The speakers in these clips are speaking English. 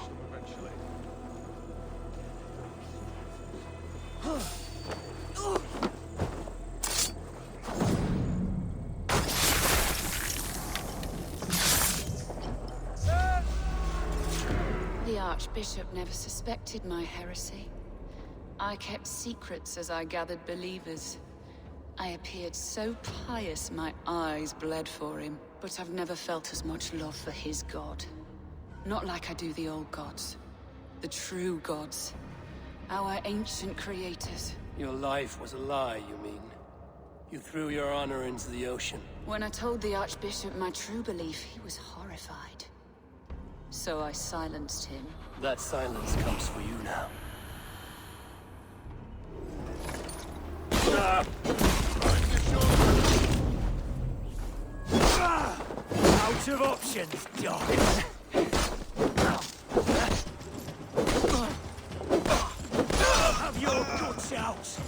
them eventually. The Archbishop never suspected my heresy. I kept secrets as I gathered believers. I appeared so pious my eyes bled for him, but I've never felt as much love for his god. Not like I do the old gods. The true gods. Our ancient creators. Your life was a lie, you mean? You threw your honor into the ocean. When I told the Archbishop my true belief, he was horrified. So I silenced him. That silence comes for you now. Out of options, Doc. Have your guts out.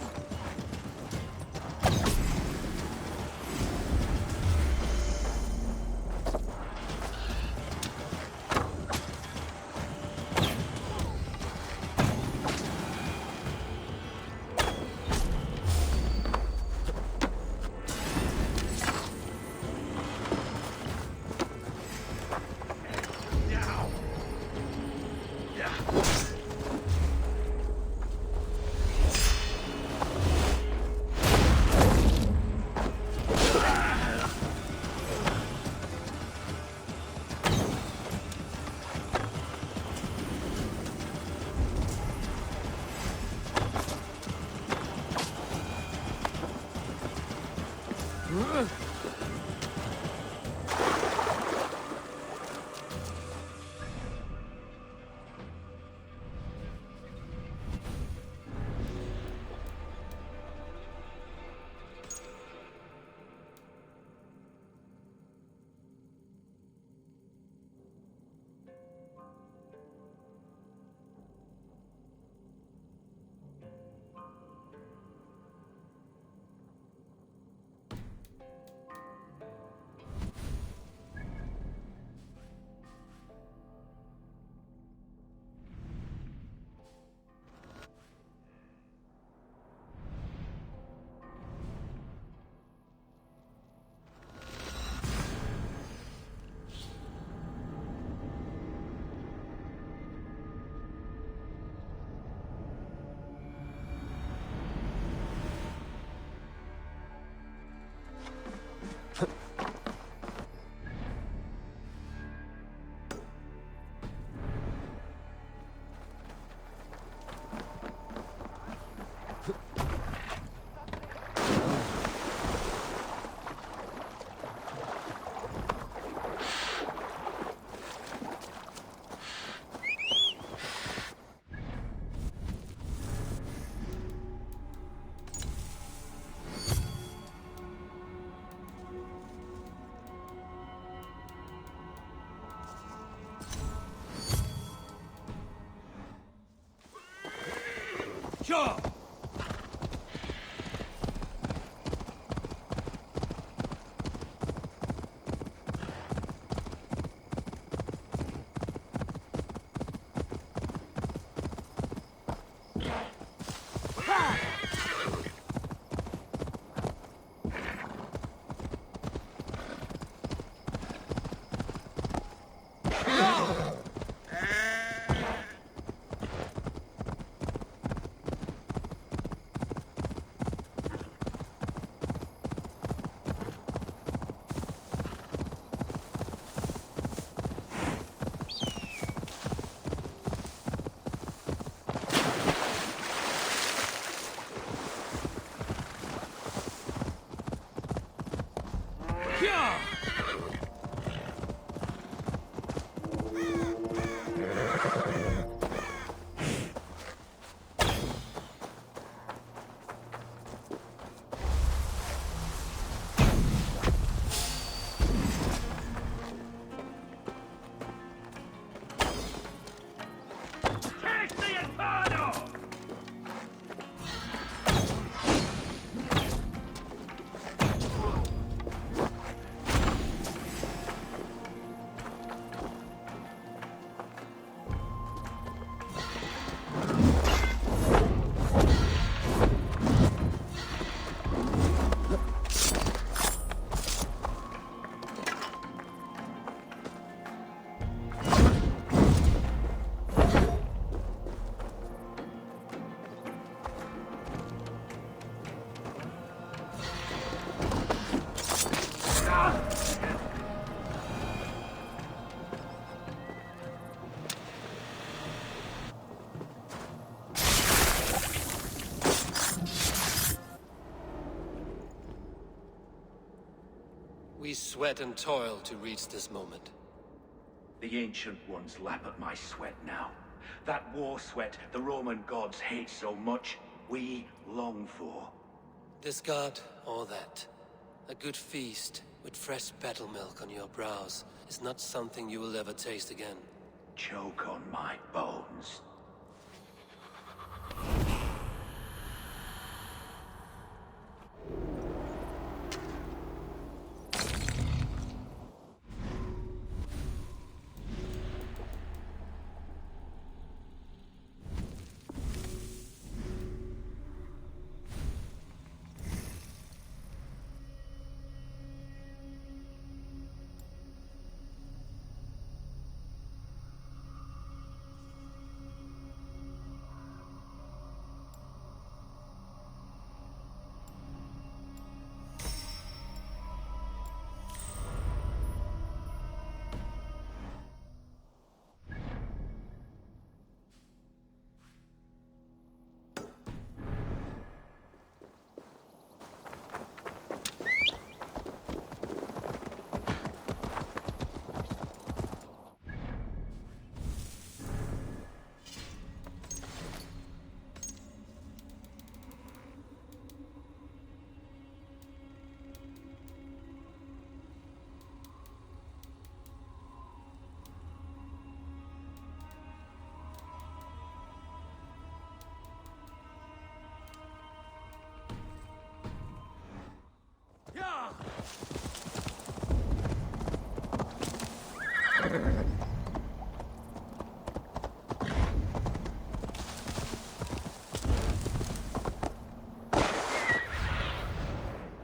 Sure. sweat and toil to reach this moment. The Ancient Ones lap at my sweat now. That war sweat the Roman gods hate so much, we long for. Discard all that. A good feast with fresh battle milk on your brows is not something you will ever taste again. Choke on my bones.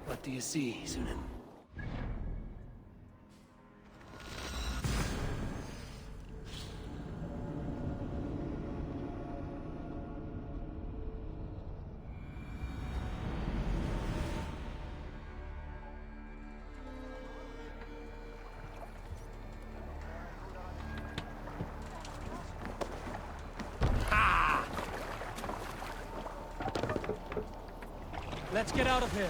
What do you see, Sunan? Let's get out of here.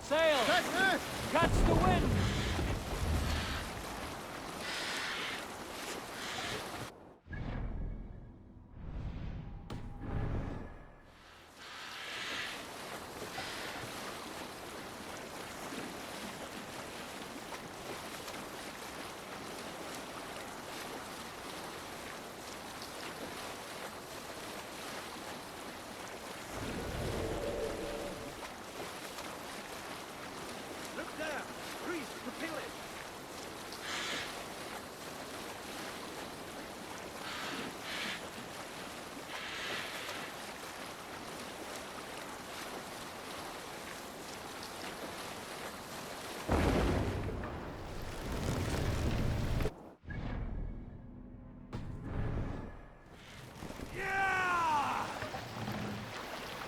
Sail! Catch the wind! Look there! Priest, propel it!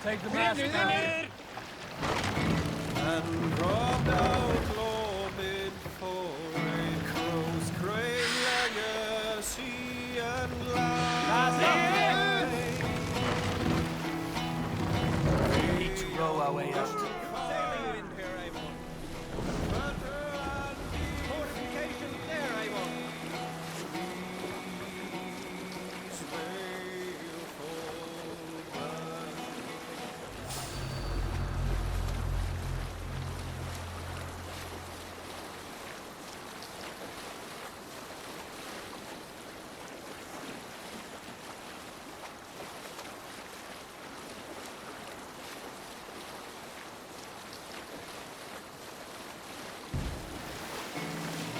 Take the mast down. And robbed out Lobin for a crow's crane legacy and life. We need to row our way out. Sailing wind here, I want. Butter and fortifications there, I want. Please sail forward.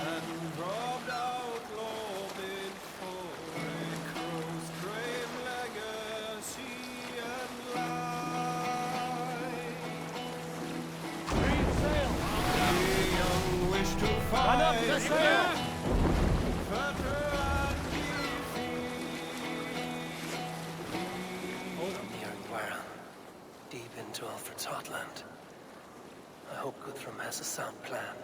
And robbed out Lobin for a crow's crane legacy and life. Green sail! The young wish to Run up fight the sail! better and Near Guaran, deep into Alfred's heartland. I hope Guthrum has a sound plan.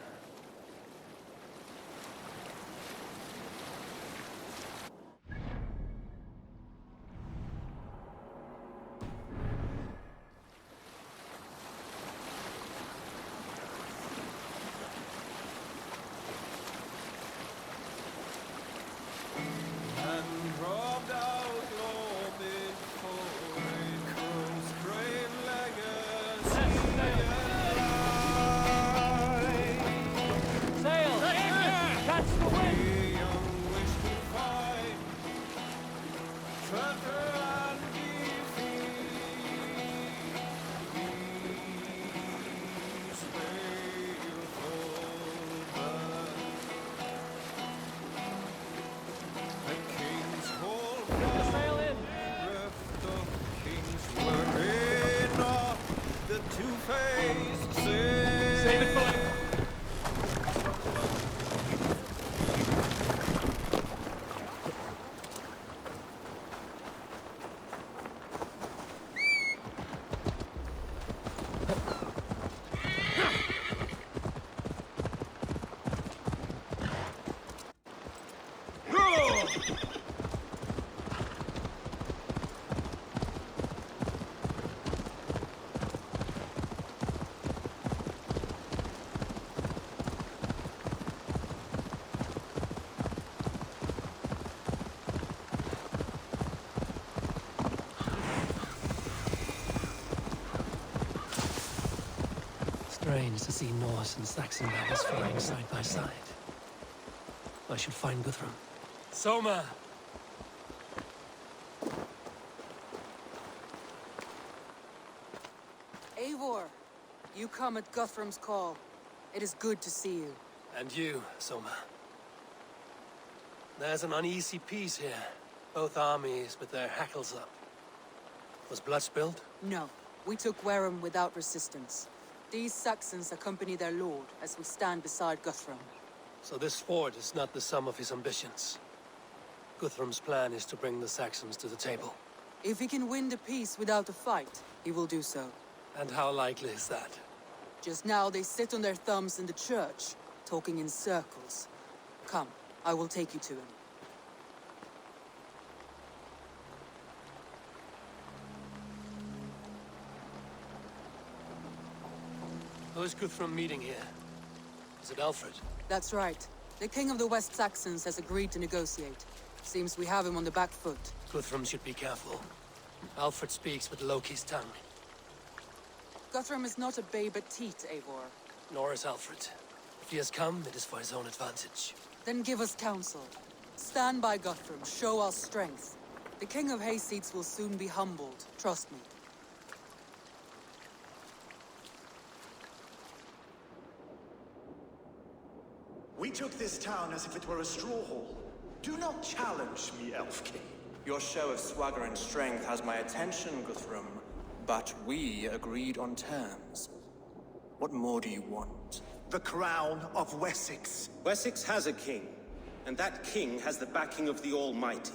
Sail in! The two-faced Save it for later. Strange to see Norse and Saxon banners flying side by side. I should find Guthrum. Soma! Eivor, you come at Guthrum's call. It is good to see you. And you, Soma. There's an uneasy peace here. Both armies with their hackles up. Was blood spilled? No, we took Wareham without resistance. These Saxons accompany their lord as we stand beside Guthrum. So this fort is not the sum of his ambitions. Guthrum's plan is to bring the Saxons to the table. If he can win the peace without a fight, he will do so. And how likely is that? Just now they sit on their thumbs in the church, talking in circles. Come, I will take you to him. Who is Guthrum meeting here? Is it Alfred? That's right. The king of the West Saxons has agreed to negotiate. Seems we have him on the back foot. Guthrum should be careful. Alfred speaks with Loki's tongue. Guthrum is not a babe at teat, Eivor. Nor is Alfred. If he has come, it is for his own advantage. Then give us counsel. Stand by Guthrum, show our strength. The king of Hayseeds will soon be humbled, trust me. We took this town as if it were a straw hall. Do not challenge me, Elf King. Your show of swagger and strength has my attention, Guthrum. But we agreed on terms. What more do you want? The crown of Wessex. Wessex has a king, and that king has the backing of the Almighty.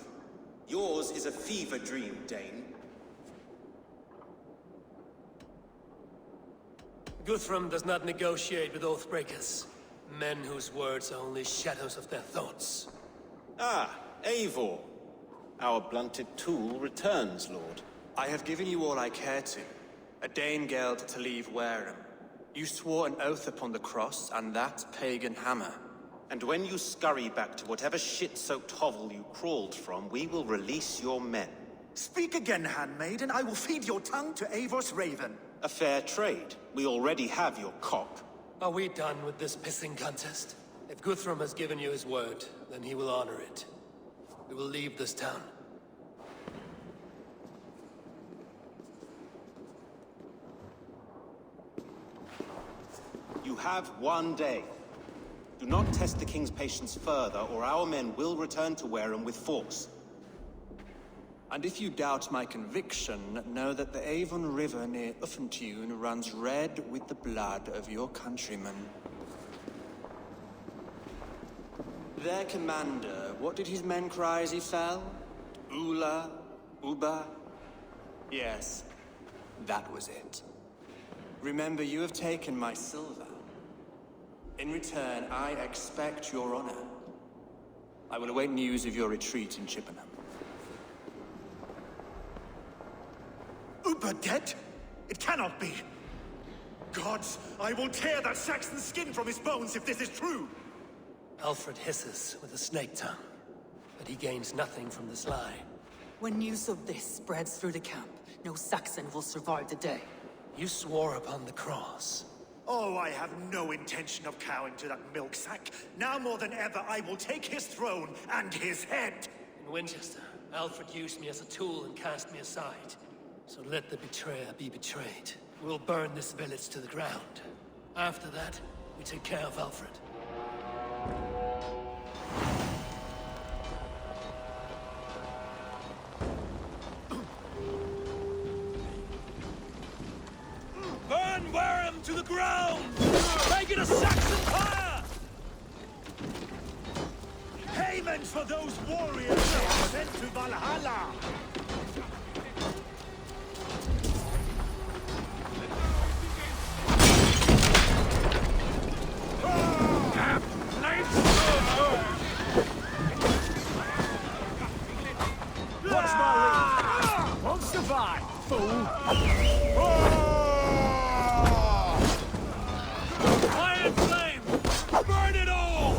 Yours is a fever dream, Dane. Guthrum does not negotiate with oathbreakers. Men whose words are only shadows of their thoughts. Ah, Eivor. Our blunted tool returns, Lord. I have given you all I care to. A Danegeld to leave Wareham. You swore an oath upon the cross, and that pagan hammer. And when you scurry back to whatever shit-soaked hovel you crawled from, we will release your men. Speak again, handmaid, and I will feed your tongue to Eivor's raven. A fair trade. We already have your cock. Are we done with this pissing contest? If Guthrum has given you his word, then he will honor it. We will leave this town. You have one day. Do not test the king's patience further, or our men will return to Wareham with force. And if you doubt my conviction, know that the Avon River near Uffentune runs red with the blood of your countrymen. Their commander, what did his men cry as he fell? Ula? Uba? Yes, that was it. Remember, you have taken my silver. In return, I expect your honor. I will await news of your retreat in Chippenham. Uber dead? It cannot be. Gods, I will tear that Saxon skin from his bones if this is true. Alfred hisses with a snake tongue, but he gains nothing from this lie. When news of this spreads through the camp, no Saxon will survive the day. You swore upon the cross. Oh, I have no intention of cowing to that milk sack. Now more than ever, I will take his throne and his head. In Winchester, Alfred used me as a tool and cast me aside. So let the betrayer be betrayed. We'll burn this village to the ground. After that, we take care of Alfred. Burn Wareham to the ground! Make it a Saxon fire! Payment for those warriors they are sent to Valhalla! Watch my lead! Won't survive, fool! Iron flame! Burn it all!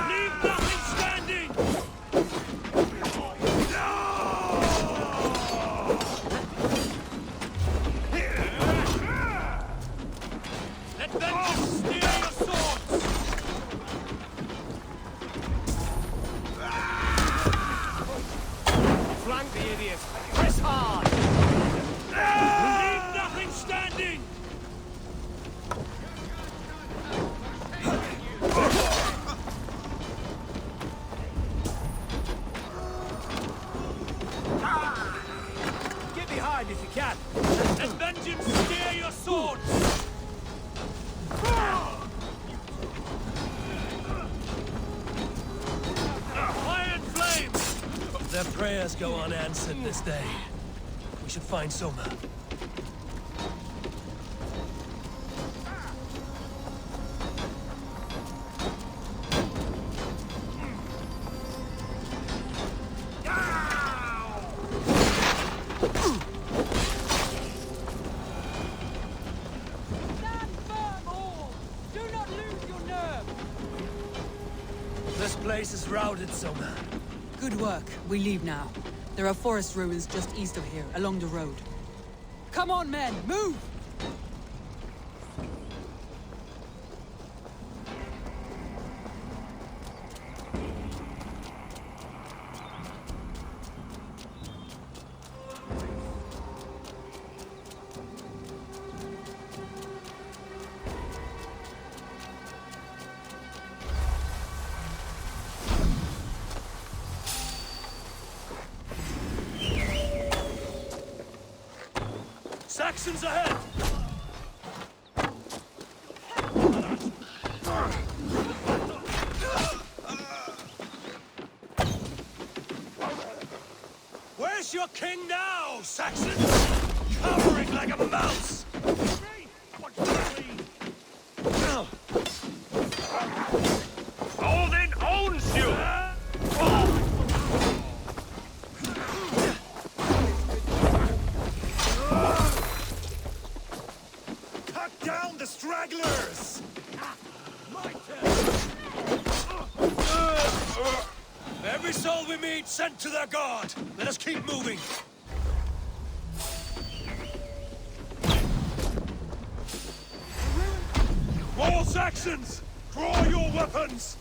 Leave nothing standing! Let vengeance steer your swords! Flank the idiot! Press hard! Leave nothing standing! Get behind if you can! Let vengeance steer your swords! Iron flame! Their prayers go unanswered this day. We should find Soma. Stand firm, all! Do not lose your nerve! This place is routed, Soma. Good work. We leave now. There are forest ruins just east of here, along the road. Come on, men! Move! Saxons ahead! Where's your king now, Saxon? Cowering like a mouse! Odin owns you! Cut down the stragglers! Every soul we meet sent to their god! Let us keep moving! All Saxons! Draw your weapons!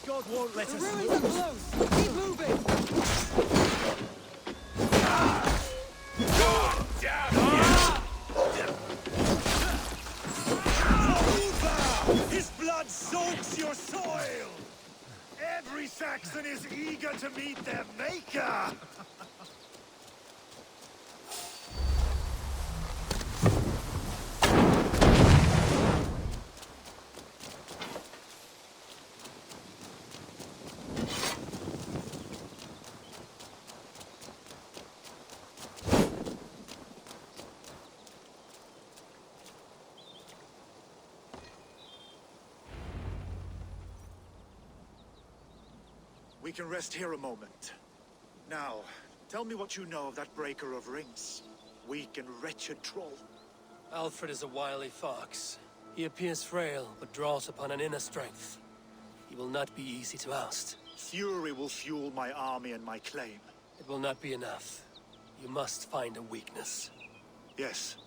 God won't let The us ruins are close! Keep moving! God damn Uva! His blood soaks your soil! Every Saxon is eager to meet their maker! We can rest here a moment. Now, tell me what you know of that Breaker of Rings. weak and wretched troll. Alfred is a wily fox. He appears frail, but draws upon an inner strength. He will not be easy to oust. Fury will fuel my army and my claim. It will not be enough. You must find a weakness. Yes,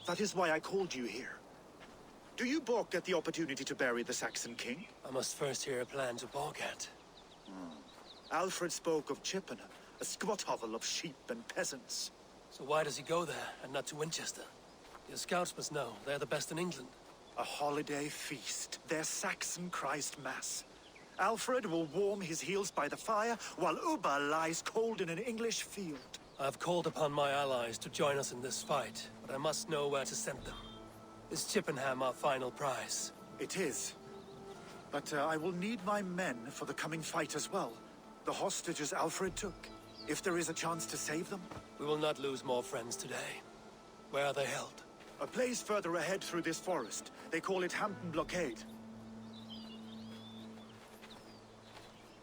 that is why I called you here. Do you balk at the opportunity to bury the Saxon king? I must first hear a plan to balk at. Alfred spoke of Chippenham, a squat hovel of sheep and peasants. So why does he go there, and not to Winchester? Your scouts must know. They're the best in England. A holiday feast, their Saxon Christ Mass. Alfred will warm his heels by the fire, while Ubba lies cold in an English field. I've called upon my allies to join us in this fight, but I must know where to send them. Is Chippenham our final prize? It is. But I will need my men for the coming fight as well. The hostages Alfred took. If there is a chance to save them. We will not lose more friends today. Where are they held? A place further ahead through this forest. They call it Hampton Blockade.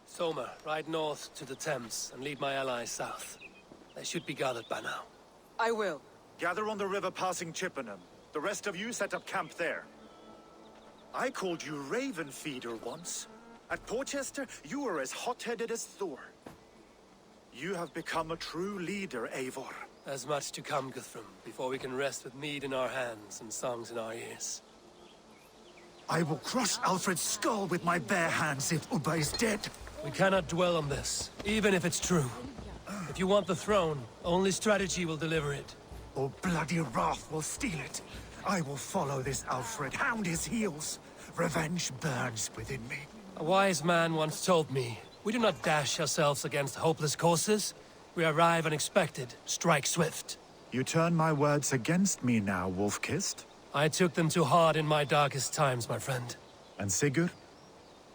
Soma, ride north to the Thames and lead my allies south. They should be gathered by now. I will. Gather on the river passing Chippenham. The rest of you set up camp there. I called you Raven Feeder once. At Porchester, you were as hot-headed as Thor. You have become a true leader, Eivor. There's much to come, Guthrum, before we can rest with mead in our hands and songs in our ears. I will crush Alfred's skull with my bare hands if Ubba is dead. We cannot dwell on this, even if it's true. If you want the throne, only strategy will deliver it. Or bloody wrath will steal it. I will follow this Alfred, hound his heels. Revenge burns within me. A wise man once told me, we do not dash ourselves against hopeless courses. We arrive unexpected, strike swift. You turn my words against me now, Wolf-Kissed. I took them too hard in my darkest times, my friend. And Sigurd?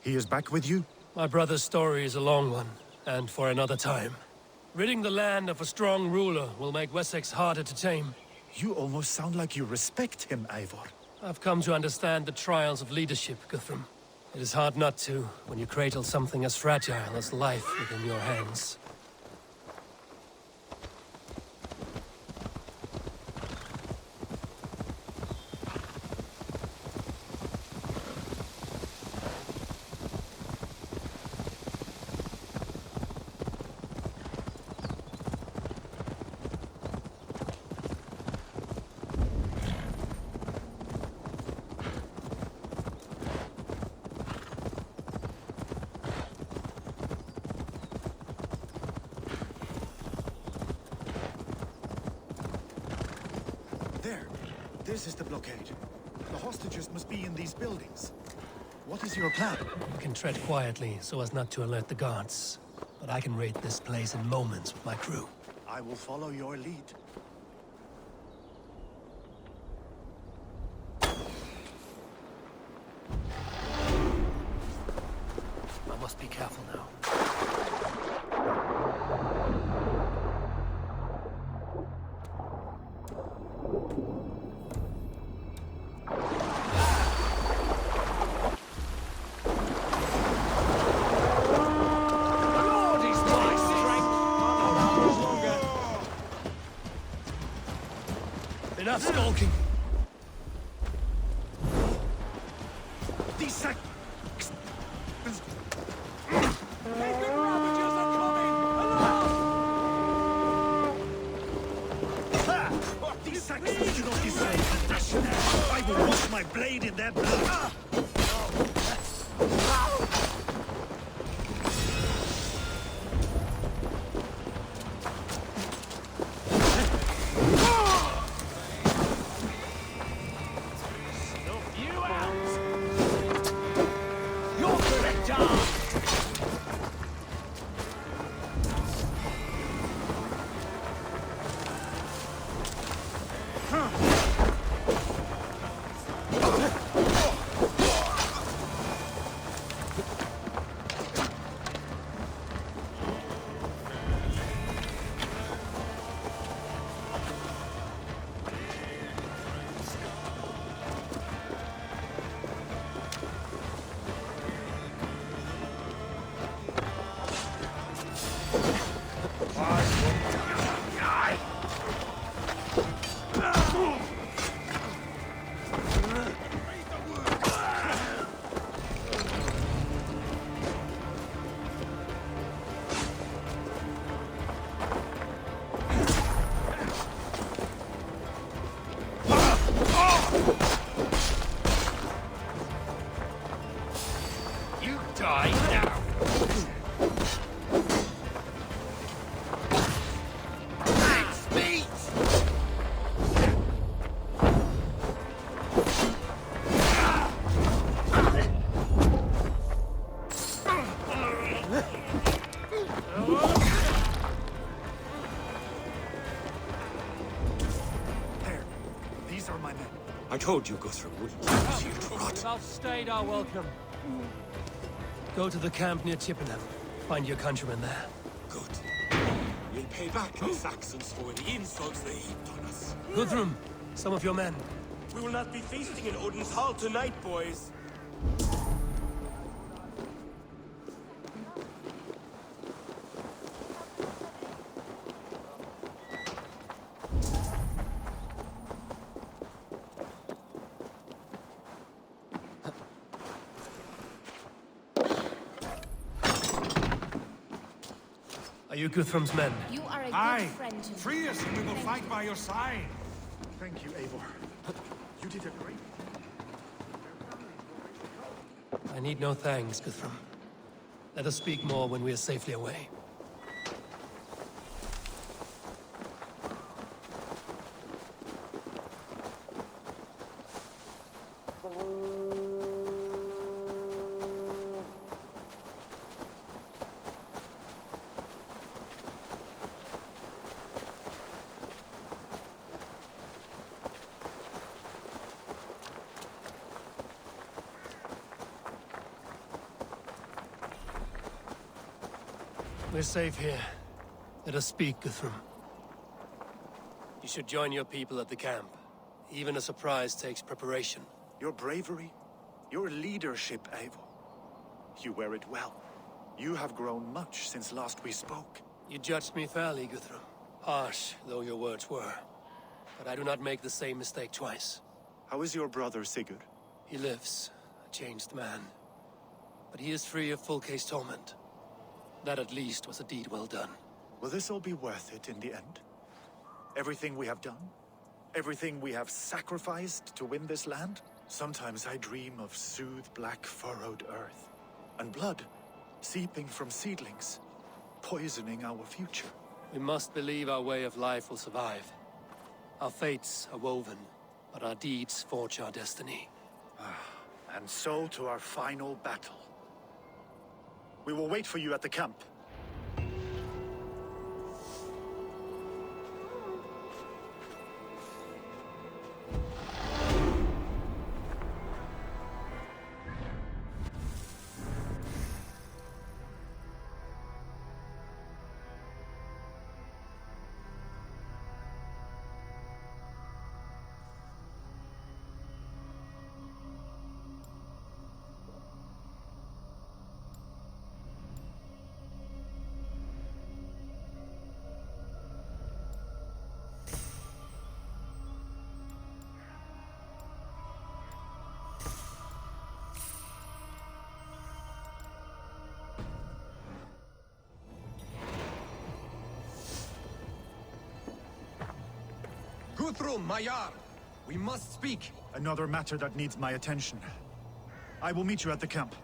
He is back with you? My brother's story is a long one, and for another time. Ridding the land of a strong ruler will make Wessex harder to tame. You almost sound like you respect him, Eivor. I've come to understand the trials of leadership, Guthrum. It is hard not to, when you cradle something as fragile as life within your hands. There. This is the blockade. The hostages must be in these buildings. What is your plan? You can tread quietly so as not to alert the guards. But I can raid this place in moments with my crew. I will follow your lead. I must be careful now. Enough skulking! These sac... These Saxons do not deserve compassion. I will wash my blade in their blood. There. These are my men. I told you Guthrum wouldn't leave us here to rot. We've outstayed our welcome. Go to the camp near Chippenham. Find your countrymen there. Good. We'll pay back the Saxons for the insults they heaped on us. Guthrum, some of your men. We will not be feasting in Odin's Hall tonight, boys. Are you Guthrum's men? You are a Aye. good friend to me. Free us and we will fight by your side. Thank you, Eivor. You did a great... I need no thanks, Guthrum. Let us speak more when we are safely away. We're safe here. Let us speak, Guthrum. You should join your people at the camp. Even a surprise takes preparation. Your bravery, your leadership, Eivor. You wear it well. You have grown much since last we spoke. You judged me fairly, Guthrum. Harsh though your words were. But I do not make the same mistake twice. How is your brother, Sigurd? He lives, a changed man. But he is free of full case torment. That at least was a deed well done. Will this all be worth it in the end? Everything we have done? Everything we have sacrificed to win this land? Sometimes I dream of soothed black furrowed earth, and blood seeping from seedlings, poisoning our future. We must believe our way of life will survive. Our fates are woven, but our deeds forge our destiny. And so to our final battle. We will wait for you at the camp. Guthrum, Mayar! We must speak! Another matter that needs my attention. I will meet you at the camp.